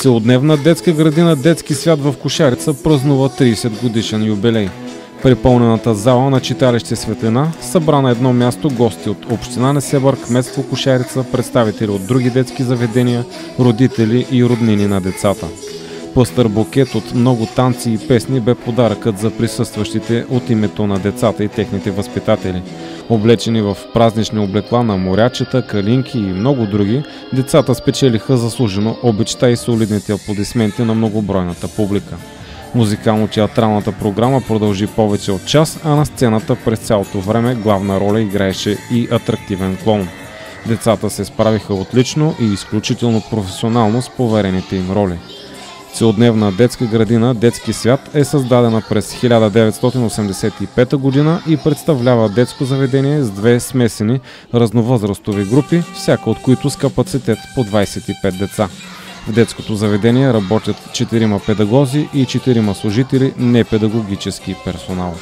Целодневна детска градина Детски свят в Кошарица празнува 30 годишен юбилей. При пълнената зала на читалище Светлина събра на едно място гости от община Несебър, кметство Кошарица, представители от други детски заведения, родители и роднини на децата. Пъстър букет от много танци и песни бе подаръкът за присъстващите от името на децата и техните възпитатели. Облечени в празнични облекла на морячета, калинки и много други, децата спечелиха заслужено обичта и солидните аплодисменти на многобройната публика. Музикално-театралната програма продължи повече от час, а на сцената през цялото време главна роля играеше и атрактивен клоун. Децата се справиха отлично и изключително професионално с поверените им роли. Целодневна детска градина Детски свят е създадена през 1985 година и представлява детско заведение с две смесени разновъзрастови групи, всяка от които с капацитет по 25 деца. В детското заведение работят 4 педагози и 4 служители непедагогически персонал.